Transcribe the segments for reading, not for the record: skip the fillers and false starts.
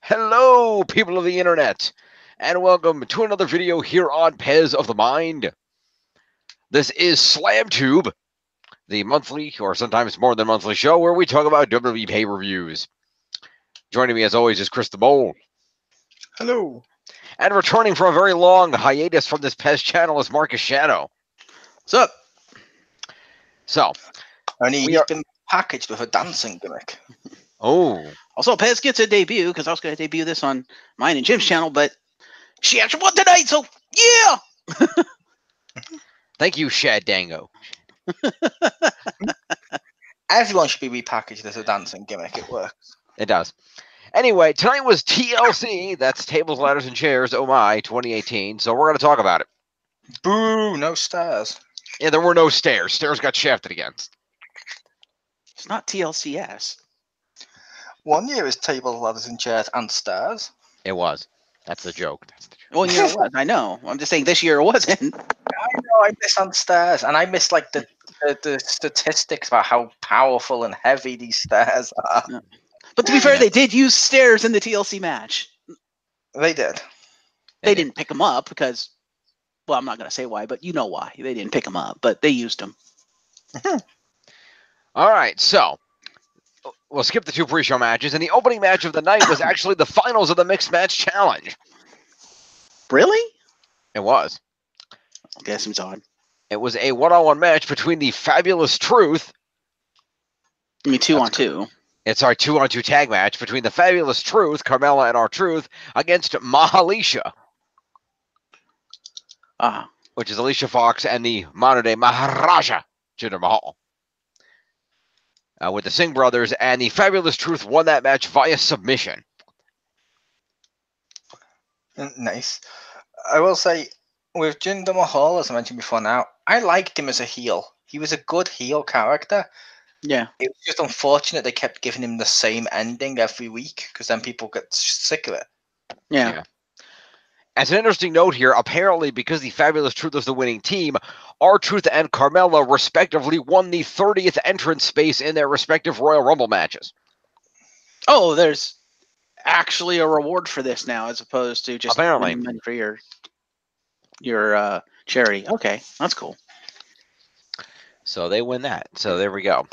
Hello, people of the internet, and welcome to another video here on Pez of the Mind. This is SlamTube, the monthly, or sometimes more than monthly show where we talk about WWE pay-per-views. Joining me, as always, is Chriz the Mole. Hello. And returning from a very long hiatus from this Pez channel is Marcus Shadow. What's up? So, Only he's been packaged with a dancing gimmick. oh. Also, Pez gets a debut, because I was going to debut this on mine and Jim's channel, but she actually won tonight, so yeah! Thank you, Shad Dango. Everyone should be repackaged as a dancing gimmick. It works. It does. Anyway, tonight was TLC, that's Tables, Ladders, and Chairs, oh my, 2018, so we're going to talk about it. Boo, no stairs. Yeah, there were no stairs. Stairs got shafted against. It's not TLCS. 1 year is tables, ladders, and chairs and stairs. It was. That's the joke. Well, you know what? I know. I'm just saying this year it wasn't. I know, I miss on stairs, and I miss like the statistics about how powerful and heavy these stairs are. Yeah. But to be fair, they did use stairs in the TLC match. They did. They didn't pick them up because, well, I'm not going to say why, but you know why. They didn't pick them up, but they used them. All right, so we'll skip the two pre-show matches, and the opening match of the night was actually the finals of the Mixed Match Challenge. Really? It was. I guess it's odd. It was a one-on-one match between the Fabulous Truth. I mean, 2-on-2. It's our 2-on-2 tag match between the Fabulous Truth, Carmella, and R-Truth against Mahalisha. Which is Alicia Fox and the modern-day Maharaja, Jinder Mahal. With the Singh brothers, and the Fabulous Truth won that match via submission. Nice. I will say, with Jinder Mahal, as I mentioned before now, I liked him as a heel. He was a good heel character. Yeah. It was just unfortunate they kept giving him the same ending every week, because then people get sick of it. Yeah. As an interesting note here, apparently because the Fabulous Truth was the winning team, R-Truth and Carmella respectively won the 30th entrance space in their respective Royal Rumble matches. Oh, there's actually a reward for this now, as opposed to just apparently money for your charity. Okay, that's cool. So they win that. So there we go.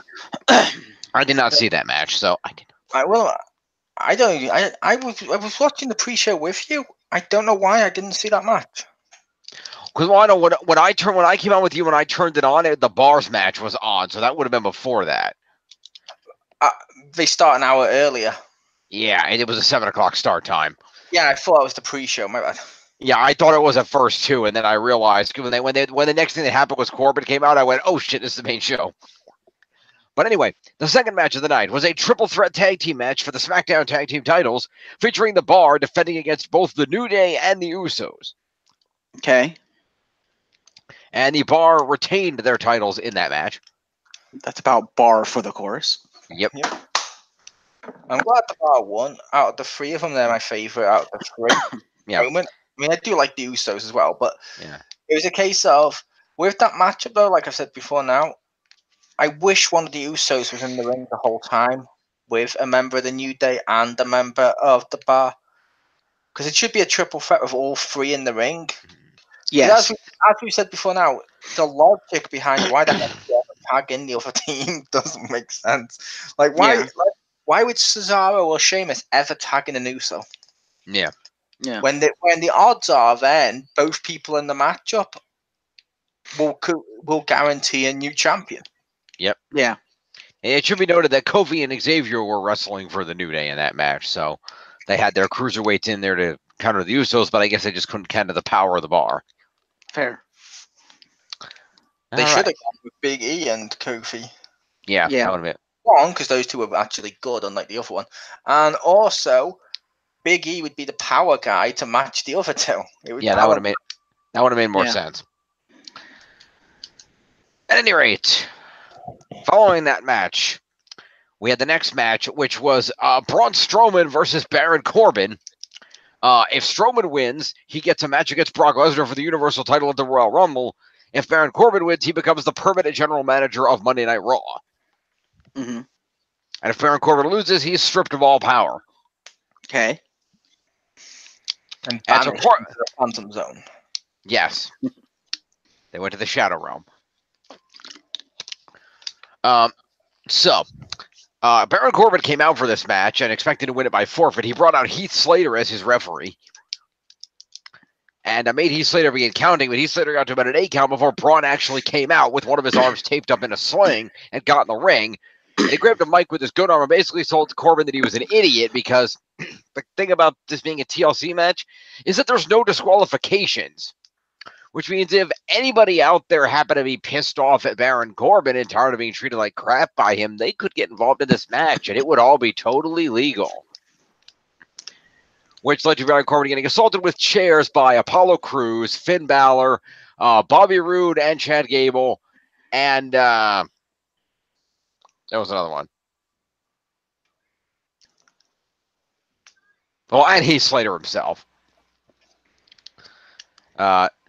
I did not see that match, so I did. I was watching the pre-show with you. I don't know why I didn't see that match. Because I know when I came on with you, when I turned it on, the bars match was on, so that would have been before that. They start an hour earlier. Yeah, and it was a 7 o'clock start time. Yeah, I thought it was the pre-show. My bad. Yeah, I thought it was at first too, and then I realized when the next thing that happened was Corbin came out, I went, "Oh shit, this is the main show." But anyway, the second match of the night was a triple threat tag team match for the SmackDown Tag Team titles, featuring the Bar defending against both the New Day and the Usos. Okay. And the Bar retained their titles in that match. That's about Bar for the course. Yep. I'm glad the Bar won. Out of the three of them, they're my favorite out of the three. Yeah. Moment. I mean, I do like the Usos as well, but yeah, it was a case of, with that matchup though, like I've said before now, I wish one of the Usos was in the ring the whole time with a member of the New Day and a member of the Bar. Because it should be a triple threat with all three in the ring. Yes. As we said before now, the logic behind why they tag in the other team doesn't make sense. Like, why would Cesaro or Sheamus ever tag in an Uso? Yeah. Yeah. When the odds are then both people in the matchup will guarantee a new champion. Yep. Yeah. And it should be noted that Kofi and Xavier were wrestling for the New Day in that match, so they had their cruiserweights in there to counter the Usos, but I guess they just couldn't counter the power of the Bar. Fair. They should have gone with Big E and Kofi. Yeah. That would have been one, because those two were actually good, unlike the other one, and also Big E would be the power guy to match the other two. That would have made more sense. At any rate, following that match, we had the next match, which was Braun Strowman versus Baron Corbin. If Strowman wins, he gets a match against Brock Lesnar for the Universal title at the Royal Rumble. If Baron Corbin wins, he becomes the permanent general manager of Monday Night Raw. Mm-hmm. And if Baron Corbin loses, he's stripped of all power. Okay. And That's banished report- into the Phantom Zone. Yes. They went to the Shadow Realm. So, Baron Corbin came out for this match and expected to win it by forfeit. He brought out Heath Slater as his referee. And made Heath Slater begin counting, but Heath Slater got to about an 8 count before Braun actually came out with one of his arms taped up in a sling and got in the ring. And he grabbed a mic with his good arm and basically told Corbin that he was an idiot because the thing about this being a TLC match is that there's no disqualifications. Which means if anybody out there happened to be pissed off at Baron Corbin and tired of being treated like crap by him, they could get involved in this match, and it would all be totally legal. Which led to Baron Corbin getting assaulted with chairs by Apollo Crews, Finn Balor, Bobby Roode, and Chad Gable, and there was another one. Well, and Heath Slater himself.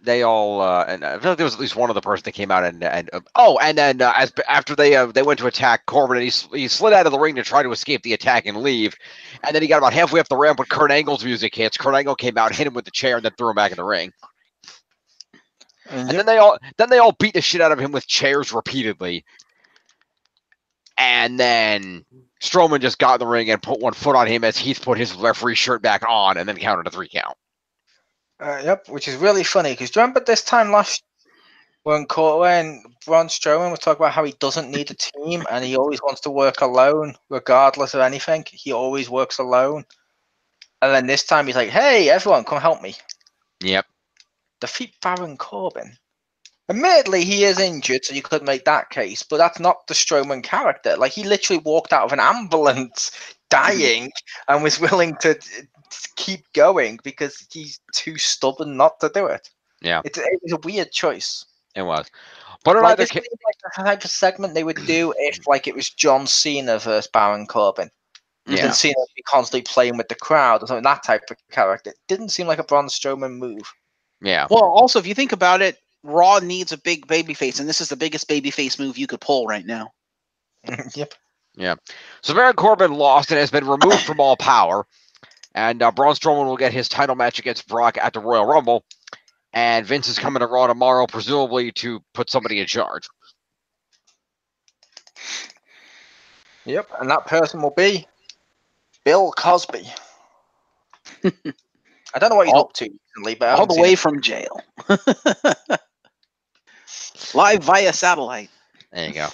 They all, and I feel like there was at least one other person that came out and then after they went to attack Corbin, and he slid out of the ring to try to escape the attack and leave, and then he got about halfway up the ramp when Kurt Angle's music hits. Kurt Angle came out, hit him with the chair, and then threw him back in the ring. And then they all beat the shit out of him with chairs repeatedly, and then Strowman just got in the ring and put one foot on him as Heath put his referee shirt back on, and then counted a 3 count. Yep, which is really funny because remember this time last when Braun Strowman was talking about how he doesn't need a team and he always wants to work alone regardless of anything. He always works alone. And then this time he's like, hey, everyone, come help me. Yep. Defeat Baron Corbin. Admittedly, he is injured, so you could make that case, but that's not the Strowman character. Like, he literally walked out of an ambulance dying and was willing to keep going because he's too stubborn not to do it. Yeah. It was a weird choice. It was. But in Like, either it's like the type of segment they would do if, like, it was John Cena versus Baron Corbin. Yeah. And Cena would be constantly playing with the crowd or something, that type of character. It didn't seem like a Braun Strowman move. Yeah. Well, also, if you think about it, Raw needs a big babyface, and this is the biggest babyface move you could pull right now. Yep. Yeah. So Baron Corbin lost and has been removed from All Power. And Braun Strowman will get his title match against Brock at the Royal Rumble. And Vince is coming to Raw tomorrow, presumably to put somebody in charge. Yep, and that person will be Bill Cosby. I don't know what he's up to recently, but all the way from jail. Live via satellite. There you go.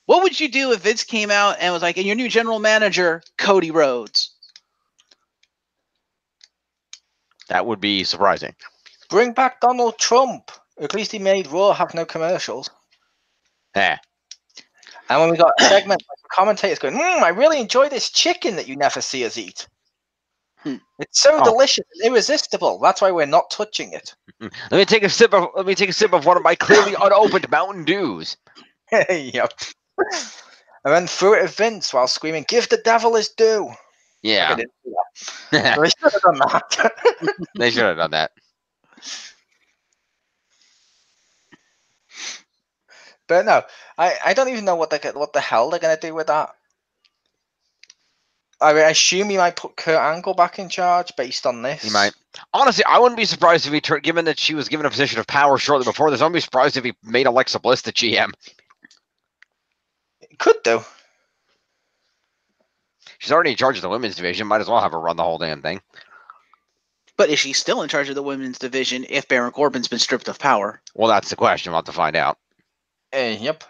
What would you do if Vince came out and was like, and your new general manager, Cody Rhodes? That would be surprising. Bring back Donald Trump. At least he made Raw have no commercials. Yeah. And when we got a segment, like the commentators going, I really enjoy this chicken that you never see us eat. It's so delicious and irresistible. That's why we're not touching it. Let me take a sip of one of my clearly unopened Mountain Dews. Yep. And then threw it at Vince while screaming, "Give the devil his due." Yeah. Like, they should have done that. They should have done that. But no, I don't even know what the hell they're gonna do with that. I mean, I assume he might put Kurt Angle back in charge based on this. He might. Honestly, I wouldn't be surprised if he turned, given that she was given a position of power shortly before this, I wouldn't be surprised if he made Alexa Bliss the GM. Could do. She's already in charge of the women's division. Might as well have her run the whole damn thing. But is she still in charge of the women's division if Baron Corbin's been stripped of power? Well, that's the question. We'll have to find out. Yep.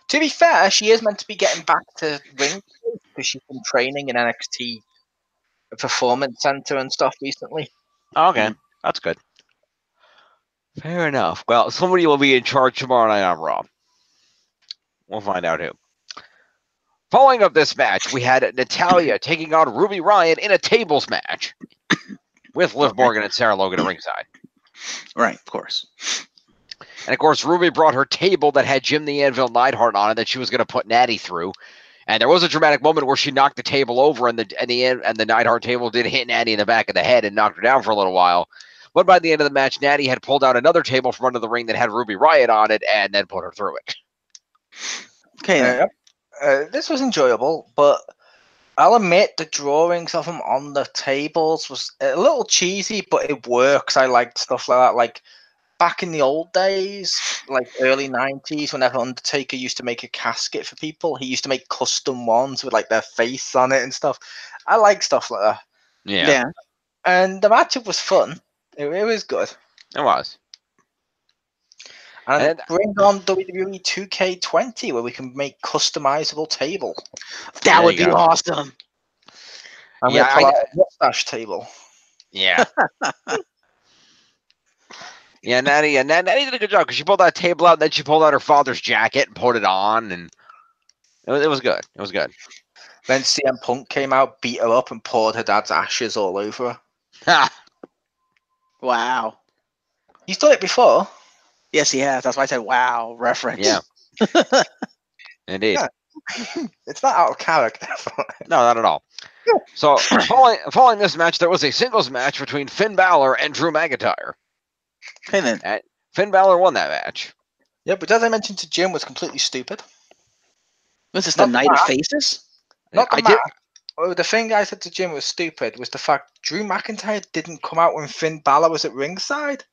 To be fair, she is meant to be getting back to ring because she's been training in NXT Performance Center and stuff recently. Okay, that's good. Fair enough. Well, somebody will be in charge tomorrow night on Raw. We'll find out who. Following up this match, we had Natalya taking on Ruby Riott in a tables match with Liv Morgan and Sarah Logan at ringside. Right, of course. And of course, Ruby brought her table that had Jim the Anvil Neidhart on it that she was going to put Natty through. And there was a dramatic moment where she knocked the table over, and the Neidhart table did hit Natty in the back of the head and knocked her down for a little while. But by the end of the match, Natty had pulled out another table from under the ring that had Ruby Riott on it, and then put her through it. Okay. This was enjoyable, but I'll admit the drawings of them on the tables was a little cheesy, but it works. I liked stuff like that. Like back in the old days, like early 90s, whenever Undertaker used to make a casket for people, he used to make custom ones with like their face on it and stuff. I like stuff like that. Yeah, And the matchup was fun. It was good. it was. And And bring on WWE 2K20 where we can make customizable table. That There would you be go. awesome. I'm Yeah, gonna pull out a mustache table. yeah. Yeah, Natty did a good job because she pulled that table out, and then she pulled out her father's jacket and put it on, and it was good. It was good. Then CM Punk came out, beat her up, and poured her dad's ashes all over her. Ha! Wow. He's done it before. Yes, he has. That's why I said wow reference. Yeah. Indeed. Yeah. It's not out of character. No, not at all. So following this match, there was a singles match between Finn Balor and Drew McIntyre. Okay then. Finn Balor won that match. Yeah, but as I mentioned to Jim, was completely stupid. Was this Not the the Night of match. Faces? Not the I match. did. Oh, the thing I said to Jim was stupid was the fact Drew McIntyre didn't come out when Finn Balor was at ringside.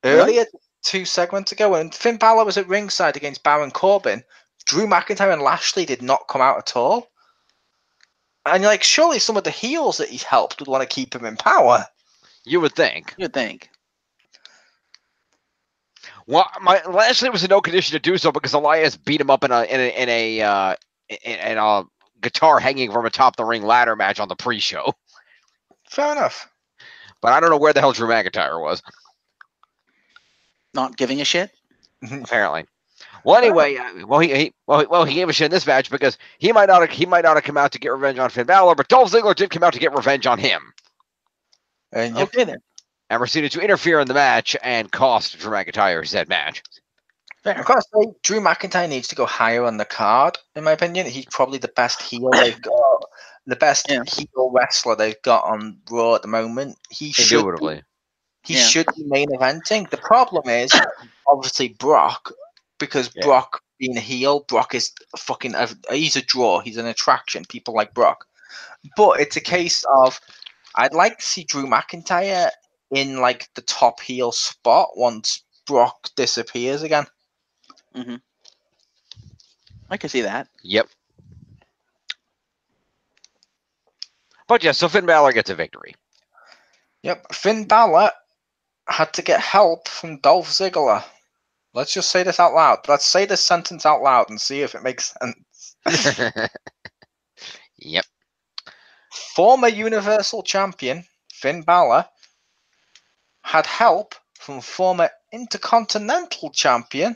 Really? Earlier, 2 segments ago, when Finn Balor was at ringside against Baron Corbin, Drew McIntyre and Lashley did not come out at all. And you're like, surely some of the heels that he's helped would want to keep him in power. You would think. You'd think. Well, Lashley was in no condition to do so because Elias beat him up in a guitar hanging from atop the ring ladder match on the pre-show. Fair enough. But I don't know where the hell Drew McIntyre was. Not giving a shit. Apparently. Well, anyway, he gave a shit in this match because he might not have come out to get revenge on Finn Balor, but Dolph Ziggler did come out to get revenge on him. And Okay then. And proceeded to interfere in the match and cost Drew McIntyre said match. I've got to say, Drew McIntyre needs to go higher on the card, in my opinion. He's probably the best heel they've got, the best heel wrestler they've got on Raw at the moment. He should be main eventing. The problem is, obviously, Brock, because Brock being a heel, Brock is he's a draw. He's an attraction. People like Brock. But it's a case of, I'd like to see Drew McIntyre in like the top heel spot once Brock disappears again. Mm-hmm. I can see that. Yep. But yeah, so Finn Balor gets a victory. Yep. Finn Balor had to get help from Dolph Ziggler. Let's just say this out loud. Let's say this sentence out loud and see if it makes sense. Yep. Former Universal Champion Finn Balor had help from former Intercontinental Champion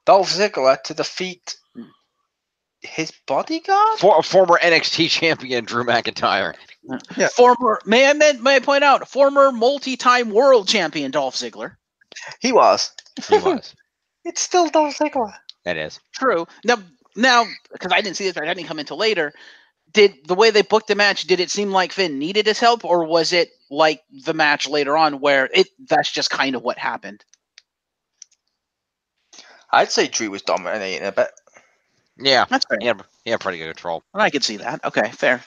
Dolph Ziggler to defeat his bodyguard? Former NXT champion Drew McIntyre. Yeah. May I point out, former multi-time world champion Dolph Ziggler. He was. He was. It's still Dolph Ziggler. It is. True. Now, because I didn't see this, I didn't come until later. Did the way they booked the match, did it seem like Finn needed his help, or was it like the match later on where that's just kind of what happened? I'd say Drew was dominating a bit. Yeah. That's fair. Yeah, pretty good control. I could see that. Okay, fair.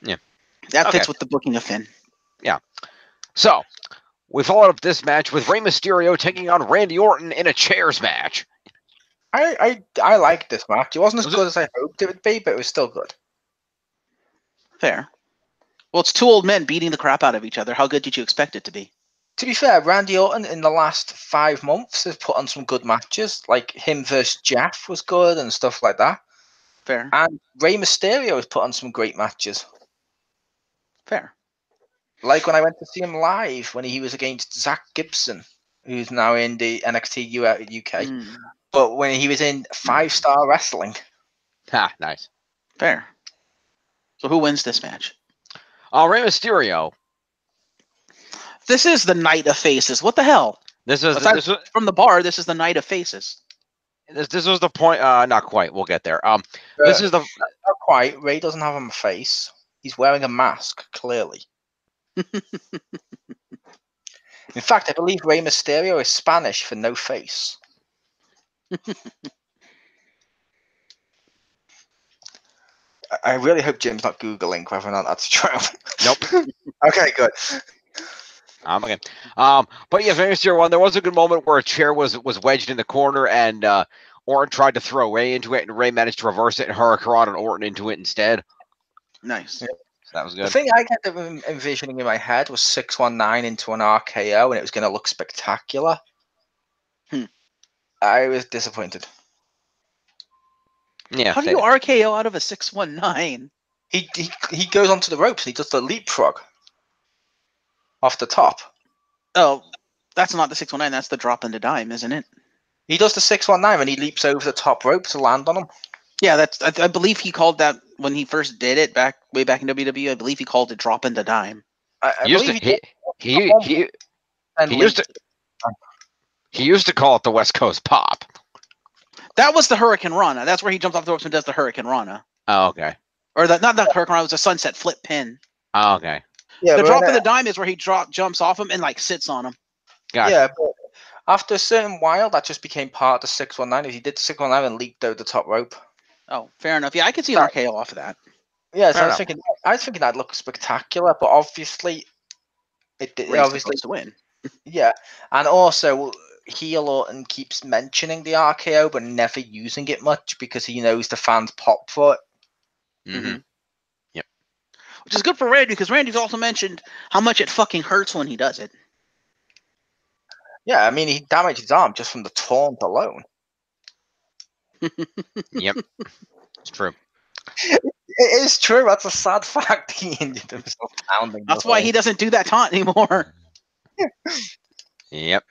Yeah. That fits with the booking of Finn. Yeah. So, we followed up this match with Rey Mysterio taking on Randy Orton in a chairs match. I liked this match. It wasn't as good as I hoped it would be, but it was still good. Fair. Well, it's two old men beating the crap out of each other. How good did you expect it to be? To be fair, Randy Orton in the last 5 months has put on some good matches. Like him versus Jeff was good and stuff like that. Fair. And Rey Mysterio has put on some great matches. Fair. Like when I went to see him live when he was against Zach Gibson, who's now in the NXT UK. But when he was in 5-Star Wrestling. Ha, nice. Fair. So who wins this match? Rey Mysterio. This is the Night of Faces. What the hell? This was from the bar. This is the Night of Faces. This was the point. Not quite. We'll get there. This is the not quite. Ray doesn't have a face. He's wearing a mask. Clearly. In fact, I believe Rey Mysterio is Spanish for no face. I really hope Jim's not Googling whether or not that's true. Nope. Okay, good. Okay. But yeah, Famous Tier 1, there was a good moment where a chair was wedged in the corner, and Orton tried to throw Ray into it, and Ray managed to reverse it and Hurricane and Orton into it instead. Nice. Yeah. So that was good. The thing I kept envisioning in my head was 619 into an RKO, and it was going to look spectacular. I was disappointed. Yeah. How do you RKO out of a 619? He goes onto the ropes and he does the leapfrog off the top. Oh, that's not the 619. That's the drop in the dime, isn't it? He does the 619 and he leaps over the top rope to land on him. Yeah, that's. I believe he called that when he first did it way back in WWE. I believe he called it drop in the dime. He used to call it the West Coast Pop. That was the Hurricane Rana. That's where he jumps off the ropes and does the Hurricane Rana. Oh, okay. Or not the Hurricane Rana. It was a sunset flip pin. Oh, okay. Yeah, the drop in the dime is where he jumps off him and like sits on him. Gotcha. Yeah, but after a certain while, that just became part of the 619. He did the 619 and leaped over the top rope. Oh, fair enough. Yeah, I could see an RKO off of that. Yeah, so I was thinking that'd look spectacular, but obviously, it did. Obviously, to win. Yeah, and also heel Orton keeps mentioning the RKO, but never using it much because he knows the fans pop for it. Mm-hmm. Yep. Which is good for Randy because Randy's also mentioned how much it fucking hurts when he does it. Yeah, I mean he damaged his arm just from the taunt alone. Yep, it's true. It is true. That's a sad fact. He injured himself pounding. That's why he doesn't do that taunt anymore. Yep.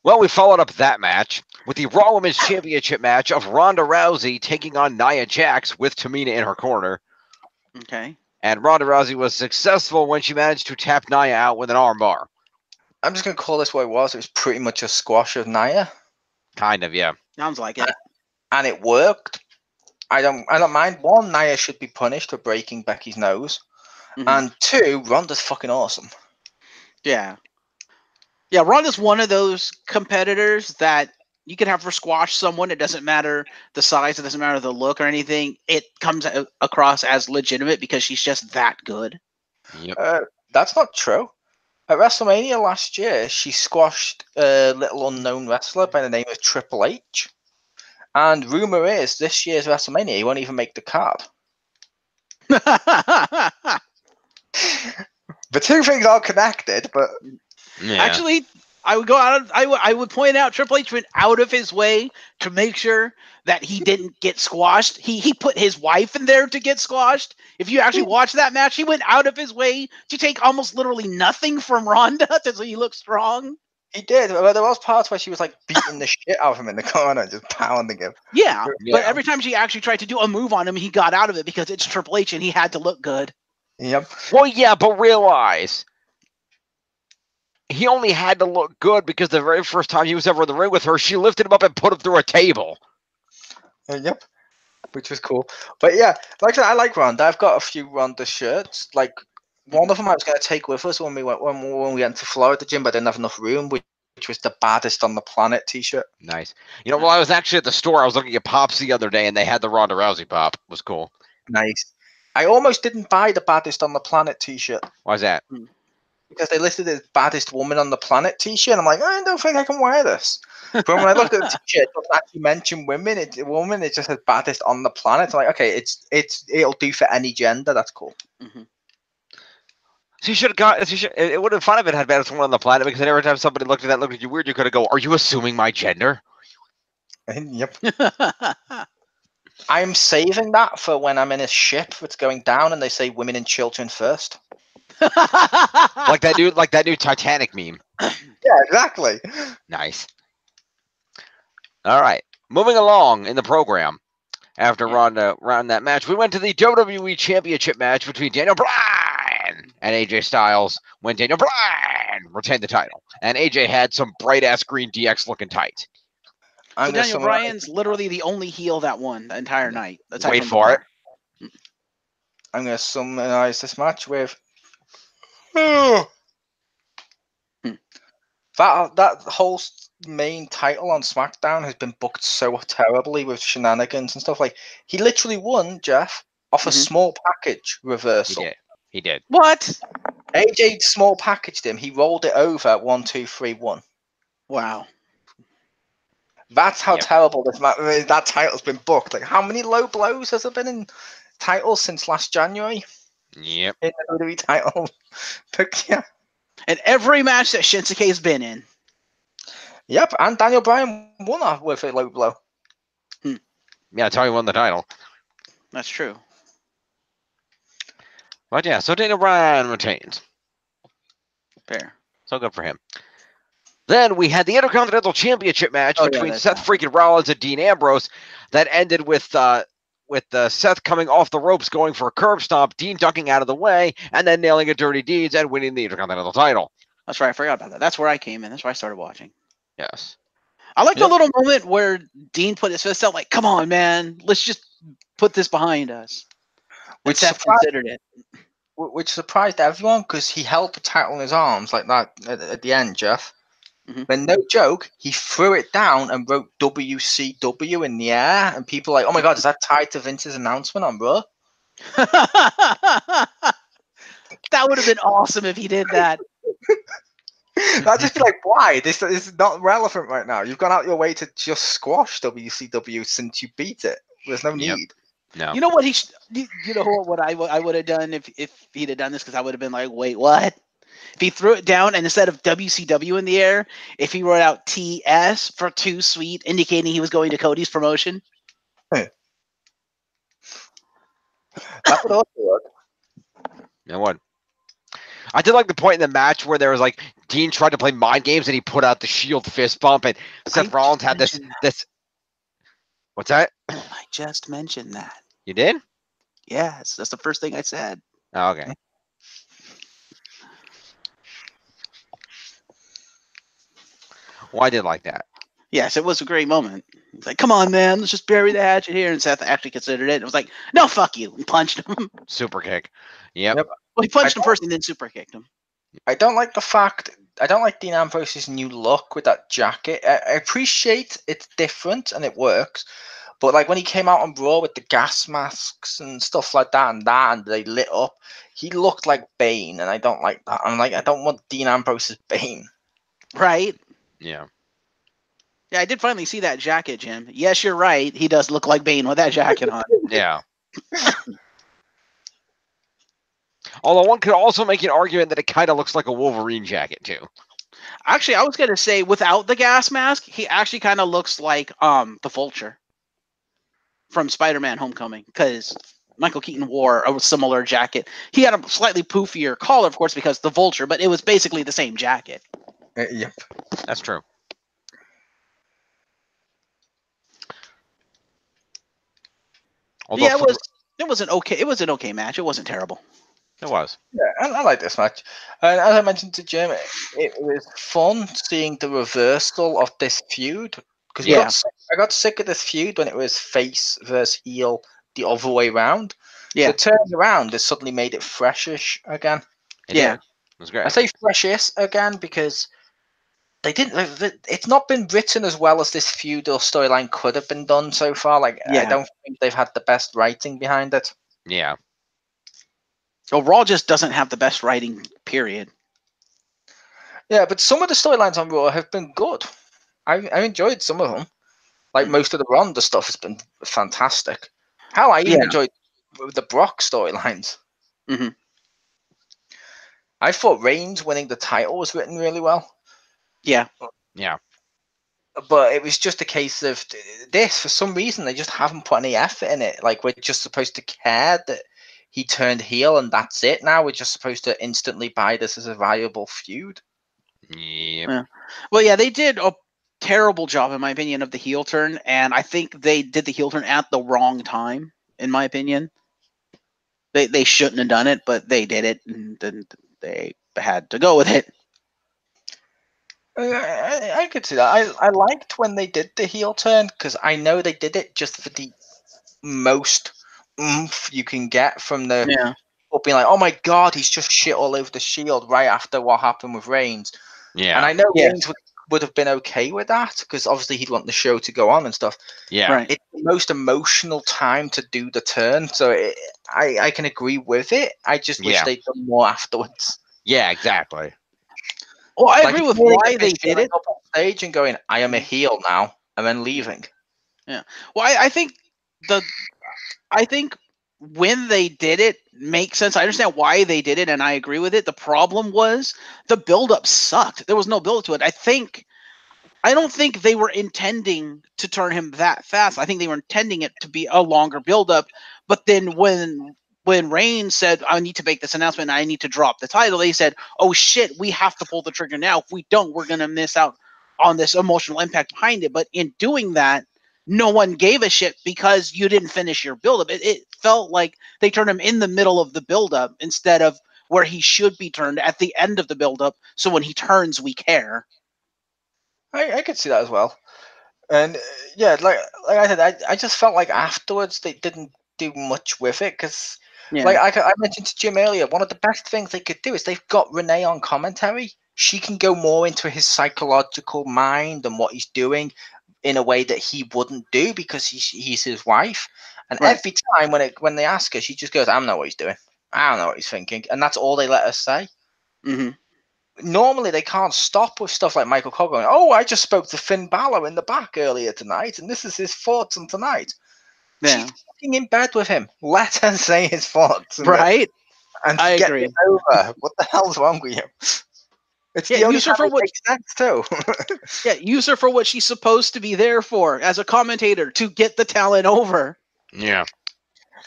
Well, we followed up that match with the Raw Women's Championship match of Ronda Rousey taking on Nia Jax with Tamina in her corner. Okay. And Ronda Rousey was successful when she managed to tap Nia out with an armbar. I'm just going to call this what it was. It was pretty much a squash of Nia. Kind of, yeah. Sounds like it. And it worked. I don't mind. One, Nia should be punished for breaking Becky's nose. Mm-hmm. And two, Ronda's fucking awesome. Yeah. Yeah, Ronda's one of those competitors that you can have her squash someone. It doesn't matter the size. It doesn't matter the look or anything. It comes across as legitimate because she's just that good. Yep. That's not true. At WrestleMania last year, she squashed a little unknown wrestler by the name of Triple H. And rumor is this year's WrestleMania, he won't even make the card. The two things are connected, but yeah. Actually, I would go out. I would point out Triple H went out of his way to make sure that he didn't get squashed. He put his wife in there to get squashed. If you actually watch that match, he went out of his way to take almost literally nothing from Ronda so he looked strong. He did, but there was parts where she was like beating the shit out of him in the corner, just pounding him. Yeah, but every time she actually tried to do a move on him, he got out of it because it's Triple H and he had to look good. Yep. Well, yeah, but realize he only had to look good because the very first time he was ever in the ring with her, she lifted him up and put him through a table. Yep. Which was cool. But yeah, like I said, I like Ronda. I've got a few Ronda shirts. Like one of them I was going to take with us when we went to Florida gym, but I didn't have enough room, which was the baddest on the planet t-shirt. Nice. You know, well, I was actually at the store. I was looking at Pops the other day, and they had the Ronda Rousey Pop. It was cool. Nice. I almost didn't buy the baddest on the planet t-shirt. Why's that? Because they listed it as baddest woman on the planet t-shirt. And I'm like, I don't think I can wear this. But when I looked at the t-shirt, it doesn't actually mention women. It just says baddest on the planet. I'm like, okay, it'll do for any gender. That's cool. Mm-hmm. So you should have got. It would have been fun if it had baddest woman on the planet, because every time somebody looked at you weird, you could have go, "Are you assuming my gender?" Yep. I'm saving that for when I'm in a ship that's going down and they say women and children first. like that new Titanic meme. Yeah, exactly. Nice. All right, moving along in the program. After Ronda ran that match, we went to the WWE Championship match between Daniel Bryan and AJ Styles, when Daniel Bryan retained the title, and AJ had some bright ass green DX looking tights. So Daniel Bryan's literally the only heel that won the entire night. Wait for it. I'm going to summarize this match with that whole main title on SmackDown has been booked so terribly with shenanigans and stuff. Like, he literally won, Jeff, off a small package reversal. He did. What? AJ small packaged him. He rolled it over at 1, 2, 3, 1. Wow. That's how terrible that title's been booked. Like, how many low blows has there been in titles since last January? Yep. In the WWE title picture. And every match that Shinsuke's been in. Yep, and Daniel Bryan won that with a low blow. Yeah, that's how he won the title. That's true. But yeah, so Daniel Bryan retains. Fair. So good for him. Then we had the Intercontinental Championship match between Seth freaking Rollins and Dean Ambrose that ended with Seth coming off the ropes, going for a curb stomp, Dean ducking out of the way, and then nailing a Dirty Deeds and winning the Intercontinental title. That's right. I forgot about that. That's where I came in. That's where I started watching. Yes. I like the little moment where Dean put his fist out like, come on, man. Let's just put this behind us. Which Seth considered it. Which surprised everyone because he held the title in his arms like that at the end, Jeff. But no joke, he threw it down and wrote WCW in the air, and people were like, "Oh my god, is that tied to Vince's announcement on Raw?" That would have been awesome if he did that. I'd just be like, "Why? This is not relevant right now. You've gone out your way to just squash WCW since you beat it. There's no need." No. You know what you know what I would have done if he'd have done this, because I would have been like, "Wait, what?" If he threw it down and instead of WCW in the air, if he wrote out TS for Too Sweet, indicating he was going to Cody's promotion. That would also work. Yeah, what? I did like the point in the match where there was like Dean tried to play mind games and he put out the Shield fist bump, and Seth Rollins had this. What's that? I just mentioned that. You did? Yes, that's the first thing I said. Oh, okay. Well, I did like that. Yes, it was a great moment. He's like, come on, man, let's just bury the hatchet here. And Seth actually considered it. It was like, no, fuck you. And punched him. Super kick. Yep. Well, he punched him first and then super kicked him. I don't like Dean Ambrose's new look with that jacket. I appreciate it's different and it works. But like when he came out on Raw with the gas masks and stuff like that and they lit up, he looked like Bane, and I don't like that. I'm like, I don't want Dean Ambrose as Bane. Right? Yeah. Yeah, I did finally see that jacket, Jim. Yes, you're right. He does look like Bane with that jacket on. Yeah. Although one could also make an argument that it kind of looks like a Wolverine jacket too. Actually, I was going to say without the gas mask, he actually kind of looks like the Vulture from Spider-Man Homecoming, because Michael Keaton wore a similar jacket. He had a slightly poofier collar, of course, because the Vulture, but it was basically the same jacket. Yep. That's true. Although it was an okay match. It wasn't terrible. It was. Yeah, I like this match. And as I mentioned to Jim, it was fun seeing the reversal of this feud. Because I got sick of this feud when it was face versus heel the other way around. Yeah. So turning around has suddenly made it freshish again. It was great. I say freshish again because they didn't. It's not been written as well as this feud or storyline could have been done so far. Like, I don't think they've had the best writing behind it. Yeah. Well, Raw just doesn't have the best writing, period. Yeah, but some of the storylines on Raw have been good. I enjoyed some of them. Like most of the Ronda stuff has been fantastic. Hell, I even enjoyed the Brock storylines. Mm-hmm. I thought Reigns winning the title was written really well. Yeah. Yeah. But it was just a case of this. For some reason, they just haven't put any effort in it. Like, we're just supposed to care that he turned heel and that's it now. We're just supposed to instantly buy this as a viable feud. Yep. Yeah. Well, yeah, they did a terrible job, in my opinion, of the heel turn. And I think they did the heel turn at the wrong time, in my opinion. They shouldn't have done it, but they did it. And then they had to go with it. I could see that. I liked when they did the heel turn because I know they did it just for the most oomph you can get from the people being like, oh my god, he's just shit all over the Shield right after what happened with Reigns. Yeah. And I know Reigns would have been okay with that because obviously he'd want the show to go on and stuff. Yeah. Right. It's the most emotional time to do the turn. So I can agree with it. I just wish they'd done more afterwards. Yeah, exactly. Well, I agree with why they did it. Up on stage and going, "I am a heel now," and then leaving. Yeah. Well, I think when they did it makes sense. I understand why they did it, and I agree with it. The problem was the build-up sucked. There was no build to it. I don't think they were intending to turn him that fast. I think they were intending it to be a longer build-up. But then when Reigns said, "I need to make this announcement, and I need to drop the title," they said, "Oh shit, we have to pull the trigger now. If we don't, we're gonna miss out on this emotional impact behind it." But in doing that, no one gave a shit because you didn't finish your build-up. It felt like they turned him in the middle of the build-up instead of where he should be turned at the end of the build-up. So when he turns, we care. I could see that as well. And yeah, like I said, I just felt like afterwards they didn't do much with it because, like I mentioned to Jim earlier, one of the best things they could do is they've got Renee on commentary. She can go more into his psychological mind and what he's doing in a way that he wouldn't do because he's his wife. And every time when they ask her, she just goes, "I don't know what he's doing. I don't know what he's thinking," and that's all they let her say. Mm-hmm. Normally they can't stop with stuff like Michael Cole going, "Oh, I just spoke to Finn Balor in the back earlier tonight, and this is his thoughts on tonight." Yeah. She's fucking in bed with him. Let her say his thoughts. Right? And I get agree. it over. What the hell's wrong with you? It's the only use her time for it what makes sense too. use her for what she's supposed to be there for as a commentator, to get the talent over. Yeah.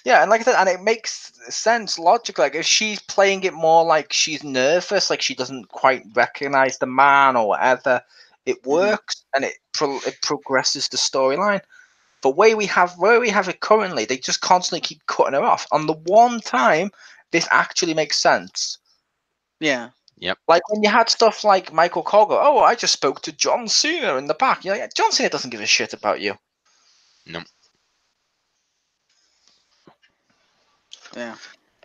Yeah, and like I said, and it makes sense logically. Like if she's playing it more like she's nervous, like she doesn't quite recognize the man or whatever, it works and it progresses the storyline. But where we have it currently, they just constantly keep cutting her off. On the one time, this actually makes sense. Yeah. Yep. Like when you had stuff like Michael Cole go, "Oh, I just spoke to John Cena in the back." You're like, John Cena doesn't give a shit about you. No. Yeah.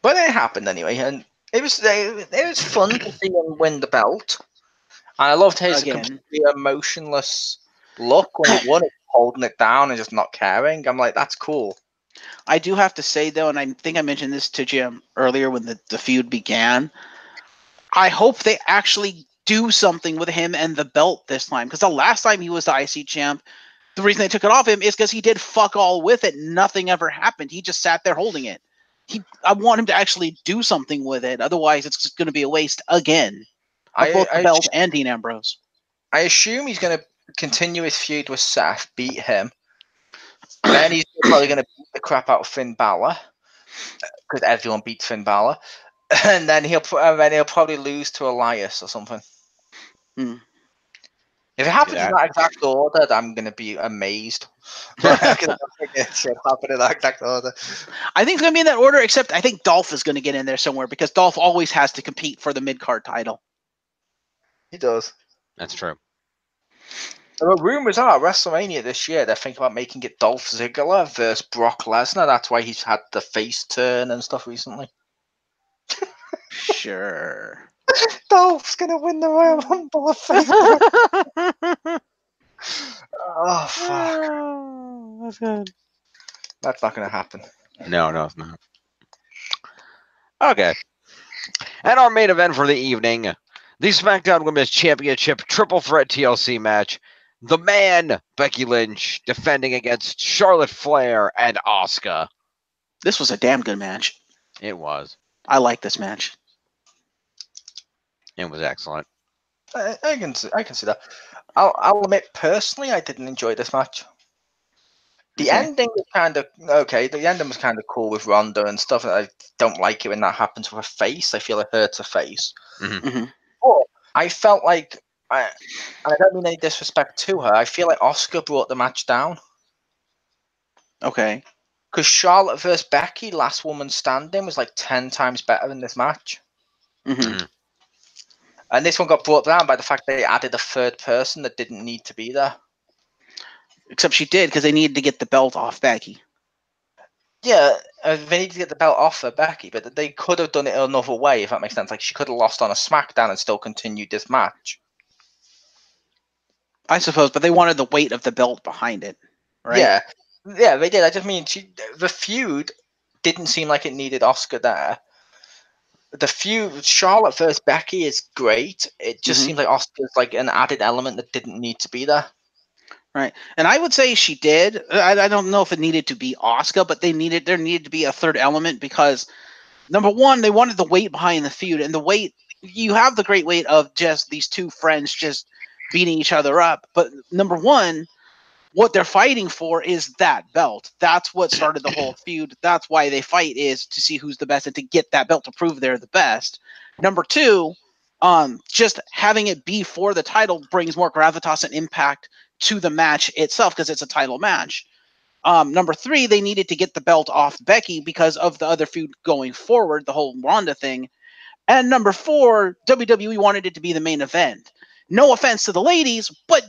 But it happened anyway, and it was fun to see him win the belt. And I loved his completely emotionless look when he won it, holding it down and just not caring. I'm like, that's cool. I do have to say though, and I think I mentioned this to Jim earlier when the feud began, I hope they actually do something with him and the belt this time, because the last time he was the IC champ, the reason they took it off him is because he did fuck all with it. Nothing ever happened. He just sat there holding it. I want him to actually do something with it. Otherwise, it's just going to be a waste again of both the belt and Dean Ambrose. I assume he's going to continue his feud with Seth, beat him. Then he's probably going to beat the crap out of Finn Balor because everyone beats Finn Balor, and then he'll probably lose to Elias or something. If it happens in that exact order, I'm going to be amazed. I think it should happen in that exact order. I think it's going to be in that order, except I think Dolph is going to get in there somewhere because Dolph always has to compete for the mid-card title. He does. That's true. The rumors are WrestleMania this year, they're thinking about making it Dolph Ziggler versus Brock Lesnar. That's why he's had the face turn and stuff recently. Sure. Dolph's going to win the Royal Rumble of face. Oh, fuck. Oh, that's good. That's not going to happen. No, it's not. Okay. And our main event for the evening, the SmackDown Women's Championship Triple Threat TLC match. The Man, Becky Lynch, defending against Charlotte Flair and Asuka. This was a damn good match. It was. I like this match. It was excellent. I can see that. I'll admit, personally, I didn't enjoy this match. The ending was kind of okay. The ending was kind of cool with Ronda and stuff. I don't like it when that happens with a face. I feel it hurts a face. Mm-hmm. But I felt like, and I don't mean any disrespect to her, I feel like Asuka brought the match down. Okay. Because Charlotte versus Becky, last woman standing, was like 10 times better than this match. Mm-hmm. And this one got brought down by the fact they added a third person that didn't need to be there. Except she did, because they needed to get the belt off Becky. Yeah, they need to get the belt off of Becky, but they could have done it another way, if that makes sense. Like, she could have lost on a SmackDown and still continued this match. I suppose, but they wanted the weight of the belt behind it, right? Yeah, they did. I just mean, the feud didn't seem like it needed Asuka there. The feud Charlotte versus Becky is great. It just seems like Asuka's like an added element that didn't need to be there. Right. And I would say she did. I don't know if it needed to be Asuka, but there needed to be a third element because number one, they wanted the weight behind the feud, and the weight, you have the great weight of just these two friends just beating each other up. But number one, what they're fighting for is that belt. That's what started the whole feud. That's why they fight, is to see who's the best and to get that belt to prove they're the best. Number two, just having it be for the title brings more gravitas and impact to the match itself because it's a title match. Number three, they needed to get the belt off Becky because of the other feud going forward, the whole Ronda thing. And number four, WWE wanted it to be the main event. No offense to the ladies, but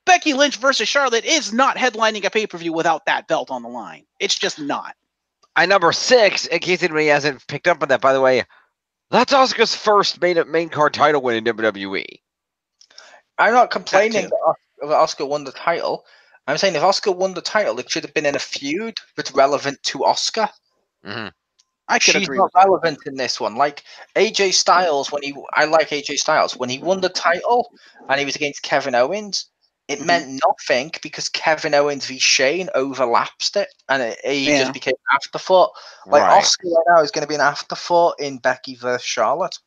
Becky Lynch versus Charlotte is not headlining a pay-per-view without that belt on the line. It's just not. Number 6, in case anybody hasn't picked up on that, by the way, that's Asuka's first main card title win in WWE. I'm not complaining that Asuka won the title. I'm saying if Asuka won the title, it should have been in a feud that's relevant to Asuka. Mm-hmm. I could She's agree not with that. relevant in this one. Like AJ Styles, I like AJ Styles when he won the title and he was against Kevin Owens. It meant nothing because Kevin Owens v Shane overlapped it, and he just became an afterthought. Like Asuka right now is going to be an afterthought in Becky versus Charlotte.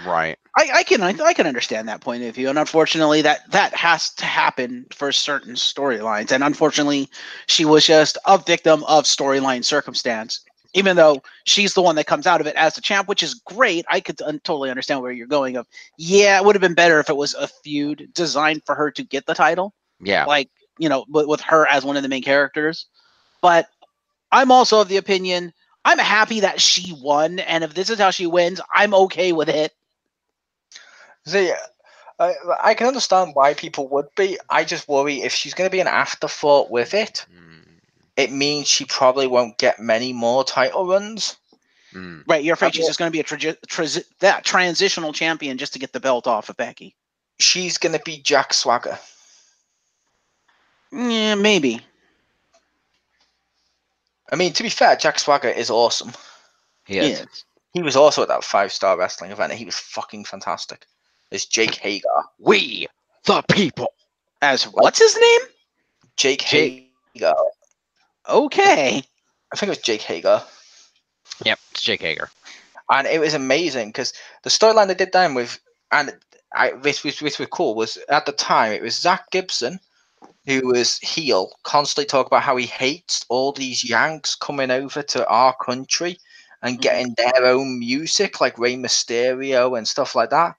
Right. I can understand that point of view, and unfortunately, that has to happen for certain storylines. And unfortunately, she was just a victim of storyline circumstance. Even though she's the one that comes out of it as the champ, which is great, I could totally understand where you're going. Of it would have been better if it was a feud designed for her to get the title. Yeah, like with her as one of the main characters. But I'm also of the opinion I'm happy that she won, and if this is how she wins, I'm okay with it. See, I can understand why people would be. I just worry if she's going to be an afterthought with it. It means she probably won't get many more title runs. Right, you're afraid she's just going to be that transitional champion just to get the belt off of Becky. She's going to be Jack Swagger. Yeah, maybe. I mean, to be fair, Jack Swagger is awesome. He is. He was also at that 5-star wrestling event, and he was fucking fantastic. As Jake Hager. We, the people. As what's his name? Jake Hager. Okay. I think it was Jake Hager. Yep, it's Jake Hager. And it was amazing because the storyline they did then with, which was cool, was at the time it was Zach Gibson, who was heel, constantly talking about how he hates all these Yanks coming over to our country and getting their own music, like Rey Mysterio and stuff like that.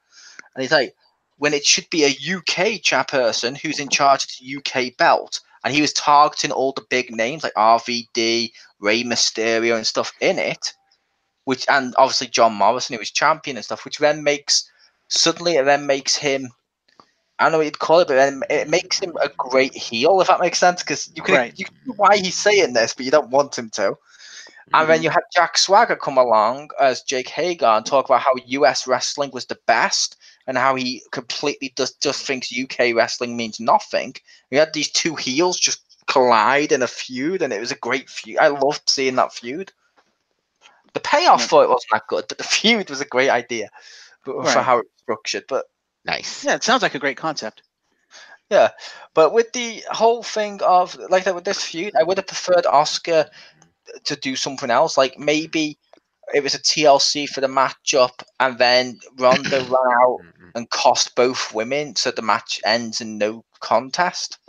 And he's like, when it should be a UK chairperson who's in charge of the UK belt. And he was targeting all the big names like RVD, Rey Mysterio and stuff in it, and obviously John Morrison, who was champion and stuff, which then makes him, I don't know what you'd call it, but then it makes him a great heel, if that makes sense, because you can see why he's saying this, but you don't want him to. And then you had Jack Swagger come along as Jake Hager and talk about how US wrestling was the best and how he completely just thinks UK wrestling means nothing. We had these two heels just collide in a feud, and it was a great feud. I loved seeing that feud. The payoff for it wasn't that good, but the feud was a great idea for how it's structured. But nice. Yeah, it sounds like a great concept. Yeah, but with the whole thing of like that with this feud, I would have preferred Asuka to do something else. Like maybe it was a TLC for the matchup, and then Ronda ran out and cost both women, so the match ends in no contest.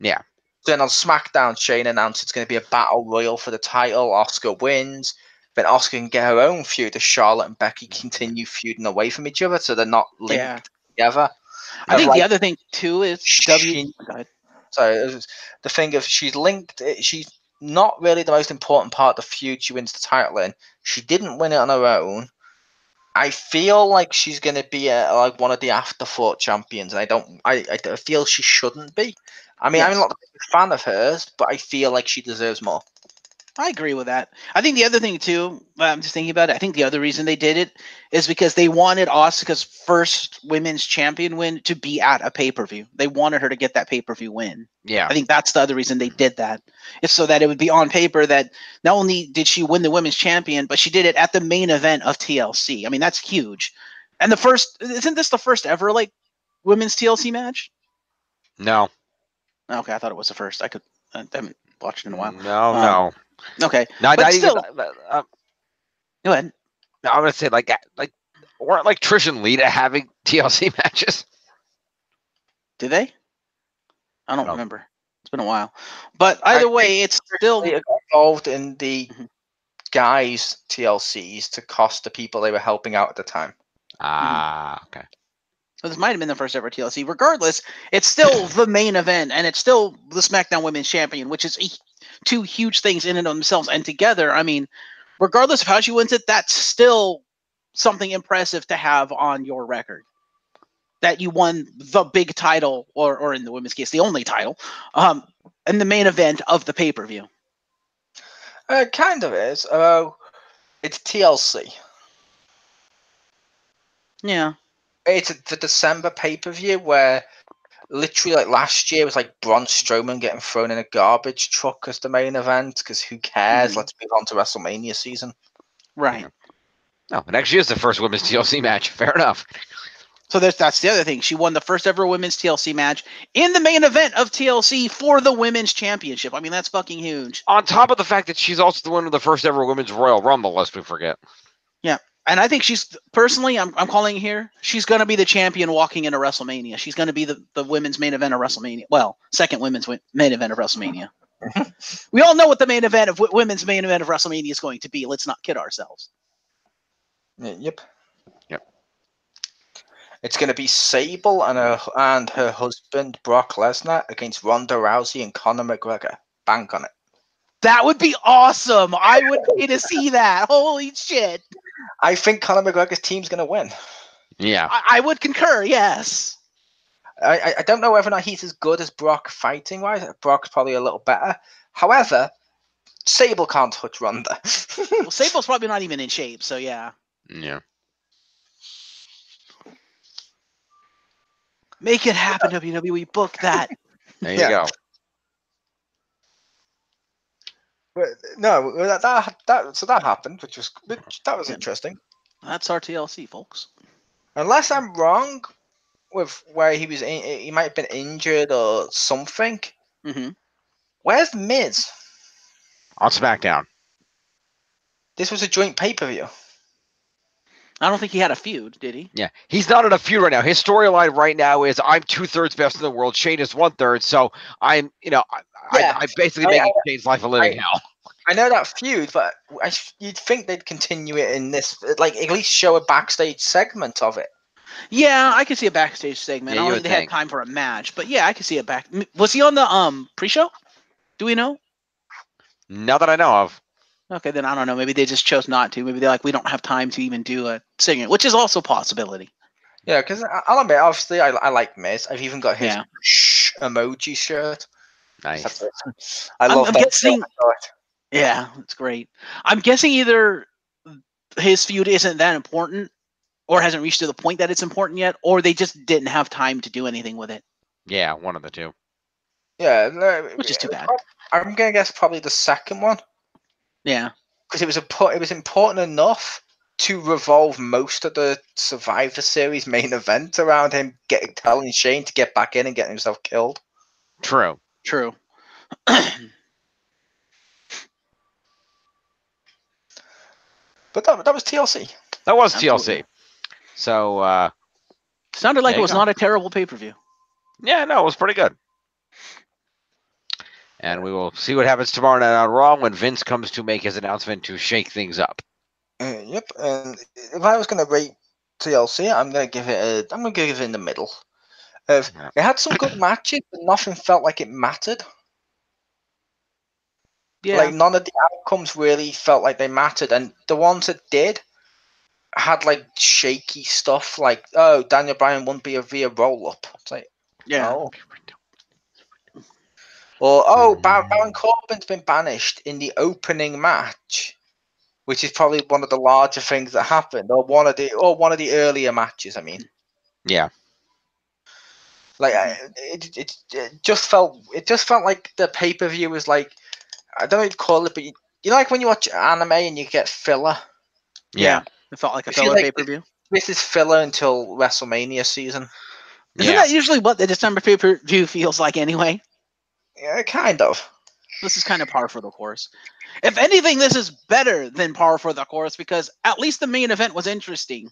Yeah. So then on SmackDown, Shane announced it's going to be a battle royal for the title. Asuka wins. Then Asuka can get her own feud as Charlotte and Becky continue feuding away from each other, so they're not linked together. I think the other thing too is the thing of she's linked. She's not really the most important part of the feud she wins the title in. She didn't win it on her own. I feel like she's going to be like one of the afterthought champions. I feel she shouldn't be. I mean, I'm not a fan of hers, but I feel like she deserves more. I agree with that. I think the other thing too, I'm just thinking about it. I think the other reason they did it is because they wanted Asuka's first women's champion win to be at a pay-per-view. They wanted her to get that pay-per-view win. Yeah. I think that's the other reason they did that. It's so that it would be on paper that not only did she win the women's champion, but she did it at the main event of TLC. I mean, that's huge. And isn't this the first ever like women's TLC match? No. Okay, I thought it was the first. I haven't watched it in a while. No. Okay. No, but not still, even. go ahead. No, I'm gonna say like weren't like Trish and Lita having TLC matches? Did they? I don't No. remember. It's been a while. But either way, it's still involved in the guys' TLCs to cost the people they were helping out at the time. Okay. So this might have been the first ever TLC. Regardless, it's still the main event, and it's still the SmackDown Women's Champion, which is two huge things in and of themselves. And together, I mean, regardless of how she wins it, that's still something impressive to have on your record. That you won the big title, or in the women's case, the only title, in the main event of the pay-per-view. It kind of is. It's TLC. Yeah. It's the December pay-per-view where literally like last year was like Braun Strowman getting thrown in a garbage truck as the main event because who cares? Let's move on to WrestleMania season. Right. No, next year's the first women's TLC match. Fair enough. So that's the other thing. She won the first ever women's TLC match in the main event of TLC for the women's championship. I mean, that's fucking huge. On top of the fact that she's also the winner of the first ever women's Royal Rumble, lest we forget. Yeah. And I think she's personally, I'm calling here, she's going to be the champion walking into WrestleMania. She's going to be the women's main event of WrestleMania. Well, second women's main event of WrestleMania. We all know what the main event of women's main event of WrestleMania is going to be. Let's not kid ourselves. Yep. It's going to be Sable and her husband Brock Lesnar against Ronda Rousey and Conor McGregor. Bank on it. That would be awesome. I would pay to see that. Holy shit. I think Conor McGregor's team's going to win. Yeah. I would concur, yes. I don't know whether or not he's as good as Brock fighting-wise. Brock's probably a little better. However, Sable can't touch Ronda. Well, Sable's probably not even in shape, so yeah. Yeah. Make it happen, WWE. Book that. There you go. But no, that happened, which was interesting. That's our TLC, folks. Unless I'm wrong with where he might have been injured or something. Mm-hmm. Where's Miz? On SmackDown. This was a joint pay-per-view. I don't think he had a feud, did he? Yeah, he's not in a feud right now. His storyline right now is I'm 2/3 best in the world. Shane is 1/3. So I'm basically making Shane's life a living hell. I know that feud, but you'd think they'd continue it in this, like at least show a backstage segment of it. Yeah, I could see a backstage segment. Yeah, I don't think they had time for a match, but yeah, I could see it back. Was he on the pre-show? Do we know? Not that I know of. Okay, then I don't know. Maybe they just chose not to. Maybe they're like, we don't have time to even do a segment, which is also a possibility. Yeah, because I'll admit, obviously, I like Miz. I've even got his emoji shirt. Nice. I'm guessing. Yeah, it's great. I'm guessing either his feud isn't that important, or hasn't reached to the point that it's important yet, or they just didn't have time to do anything with it. Yeah, one of the two. Yeah, which is too bad. I'm gonna guess probably the second one. Yeah, because it was important enough to revolve most of the Survivor Series main event around him telling Shane to get back in and getting himself killed. True. But that was TLC. That was TLC. So sounded like it was not a terrible pay-per-view. Yeah, no, it was pretty good. And we will see what happens tomorrow night on Raw when Vince comes to make his announcement to shake things up. Yep. And if I was going to rate TLC, I'm going to give it in the middle. It had some good matches, but nothing felt like it mattered. Yeah. Like none of the outcomes really felt like they mattered, and the ones that did had like shaky stuff, like Daniel Bryan wouldn't be via roll up. It's like yeah. Oh. Or Baron Corbin's been banished in the opening match, which is probably one of the larger things that happened, or one of the earlier matches. I mean, Yeah. like it just felt like the pay-per-view was like, I don't know what to call it, but you know, like when you watch anime and you get filler. Yeah. It felt like a I feel filler like pay-per-view. This is filler until WrestleMania season. Isn't that usually what the December pay-per-view feels like anyway? Yeah, kind of. This is kind of par for the course. If anything, this is better than par for the course because at least the main event was interesting.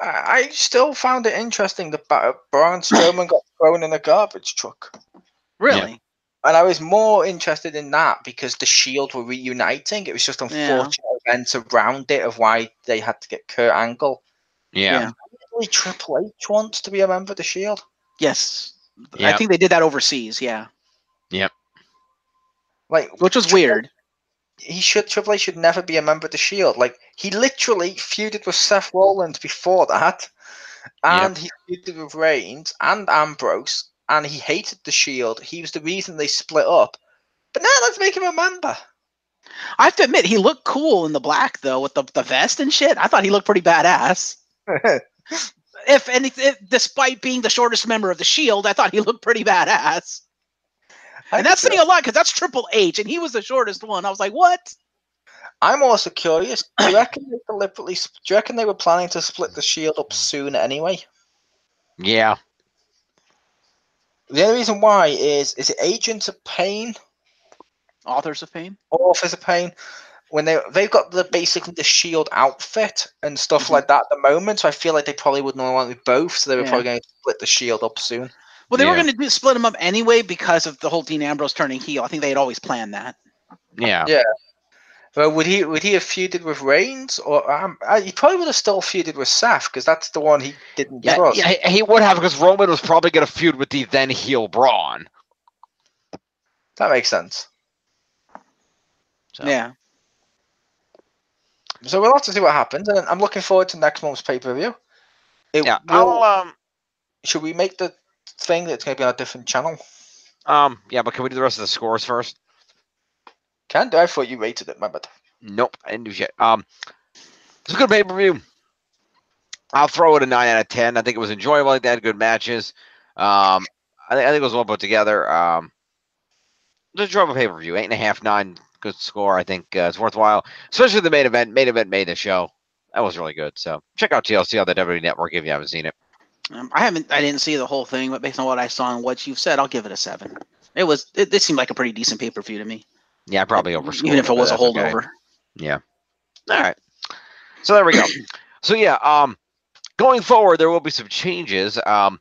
I still found it interesting that Braun Strowman got thrown in a garbage truck. Really? And I was more interested in that because the Shield were reuniting. It was just unfortunate events around it of why they had to get Kurt Angle. Yeah. Really, Triple H wants to be a member of the Shield. Yes. Yep. I think they did that overseas, yeah. Yep. Like, which was weird. Triple H should never be a member of the Shield. Like, he literally feuded with Seth Rollins before that. And he feuded with Reigns and Ambrose. And he hated the Shield. He was the reason they split up. But now let's make him a member. I have to admit, he looked cool in the black, though, with the vest and shit. I thought he looked pretty badass. Despite being the shortest member of the Shield, I thought he looked pretty badass. And that's saying a lot, because that's Triple H, and he was the shortest one. I was like, what? I'm also curious. Do you reckon they were planning to split the Shield up soon anyway? Yeah. The only reason why is it Agents of Pain? Authors of Pain? Authors of Pain. When they've got basically the Shield outfit and stuff like that at the moment, so I feel like they probably wouldn't want to do both, so they were probably going to split the Shield up soon. Well, they were going to split them up anyway because of the whole Dean Ambrose turning heel. I think they had always planned that. Yeah. Yeah. But would he have feuded with Reigns, or he probably would have still feuded with Seth because that's the one he didn't trust. Yeah, he would have because Roman was probably going to feud with the then heel Braun. That makes sense. So. Yeah. So we'll have to see what happens, and I'm looking forward to next month's pay-per-view. Should we make the thing that's going to be on a different channel? Yeah, but can we do the rest of the scores first? Can do. I thought you rated it, my bad. Nope, I didn't do shit. It's a good pay-per-view. I'll throw it a 9 out of 10. I think it was enjoyable. They had good matches. I think it was well put together. Just enjoyable pay-per-view. 8.5, 9. Good score. I think it's worthwhile, especially the main event. Main event made the show. That was really good. So check out TLC on the WWE Network if you haven't seen it. I didn't see the whole thing, but based on what I saw and what you've said, I'll give it a 7. It seemed like a pretty decent pay-per-view to me. Yeah, probably overscored. Even if it was a holdover. Okay. Yeah. All right. So there we go. So yeah, going forward, there will be some changes. For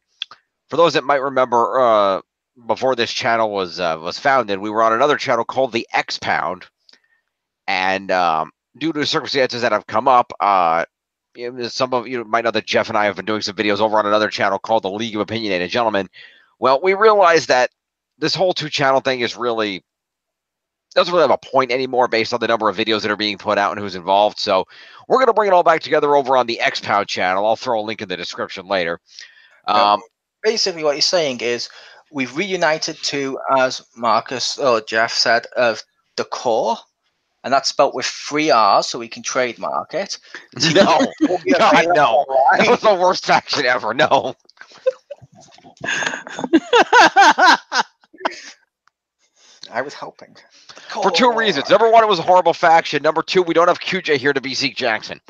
those that might remember, before this channel was founded, we were on another channel called the X Pound, and due to circumstances that have come up, some of you might know that Jeff and I have been doing some videos over on another channel called the League of Opinionated Gentlemen. Well, we realized that this whole 2-channel thing doesn't really have a point anymore based on the number of videos that are being put out and who's involved. So we're going to bring it all back together over on the X Pound channel. I'll throw a link in the description later. Basically, what you're saying is we've reunited to, as Marcus or Jeff said, of the core, and that's spelt with 3 R's, so we can trademark it. No, God, no. That was the worst faction ever. No. I was helping. For 2 reasons. Number 1, it was a horrible faction. Number 2, we don't have QJ here to be Zeke Jackson.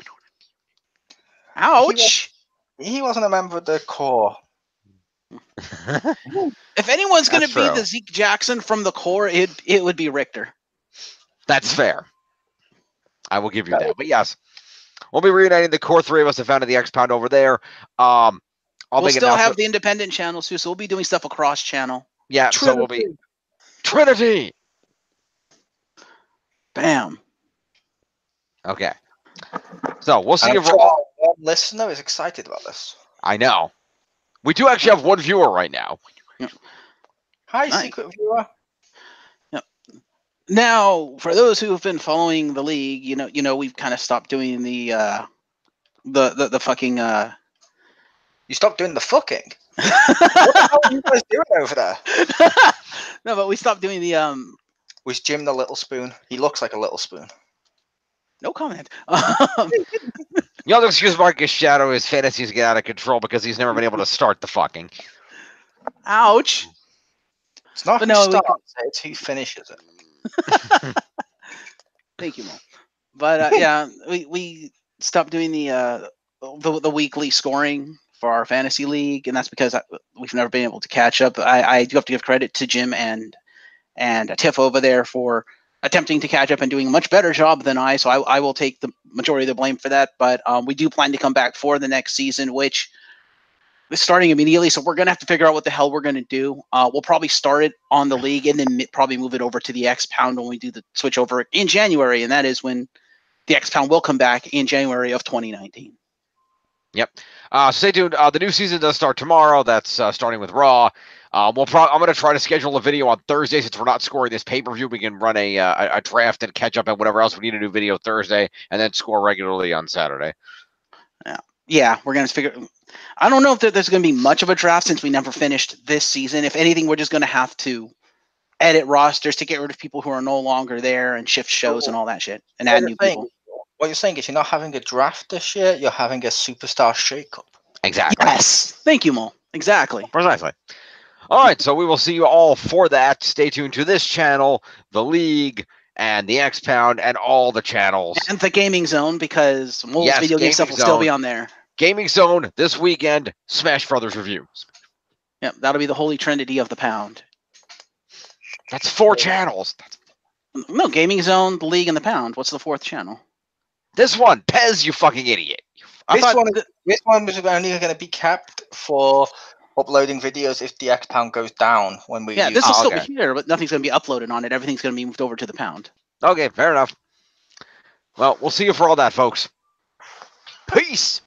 Ouch. He wasn't a member of the core. If anyone's going to be the Zeke Jackson from the core, it would be Richter. That's fair. I will give you that. But yes, we'll be reuniting the core 3 of us that founded the X Pound over there. We'll still have the independent channels too, so we'll be doing stuff across channel. Yeah, so we'll be Trinity. Bam. Okay. So we'll see if one listener is excited about this. I know. We do actually have 1 viewer right now. Yep. Hi, nice. Secret viewer. Yep. Now, for those who have been following the league, you know, we've kind of stopped doing the fucking. You stopped doing the fucking. What the hell are you guys doing over there? No, but we stopped doing the Was Jim the little spoon? He looks like a little spoon. no comment. The other excuse Marcus Shadow is fantasies get out of control because he's never been able to start the fucking. Ouch. It's not But who no, starts it, it's who finishes it. Thank you, Mo. But yeah, we stopped doing the weekly scoring for our fantasy league, and that's because we've never been able to catch up. I do have to give credit to Jim and Tiff over there for attempting to catch up and doing a much better job than I. So I will take the majority of the blame for that. But we do plan to come back for the next season, which is starting immediately. So we're going to have to figure out what the hell we're going to do. We'll probably start it on the league and then probably move it over to the X Pound when we do the switch over in January. And that is when the X Pound will come back in January of 2019. Yep. Stay tuned. The new season does start tomorrow. That's starting with Raw. I'm going to try to schedule a video on Thursday since we're not scoring this pay-per-view. We can run a draft and catch up and whatever else we need to do video Thursday and then score regularly on Saturday. Yeah, we're going to figure. I don't know if there's going to be much of a draft since we never finished this season. If anything, we're just going to have to edit rosters to get rid of people who are no longer there and shift shows and all that shit and add new people. What you're saying is you're not having a draft this year, you're having a superstar shakeup. Exactly. Yes. Thank you, Mo. Exactly. Precisely. All right, so we will see you all for that. Stay tuned to this channel, the League, and the X Pound, and all the channels. And the Gaming Zone, because Mole's video game stuff will still be on there. Gaming Zone this weekend, Smash Brothers reviews. Yep, that'll be the holy trinity of the Pound. That's 4 channels. No, Gaming Zone, the League, and the Pound. What's the 4th channel? This one, Pez, you fucking idiot. This one was only going to be kept for uploading videos if the X Pound goes down when we. Yeah, this will still be here, but nothing's going to be uploaded on it. Everything's going to be moved over to the Pound. Okay, fair enough. Well, we'll see you for all that, folks. Peace.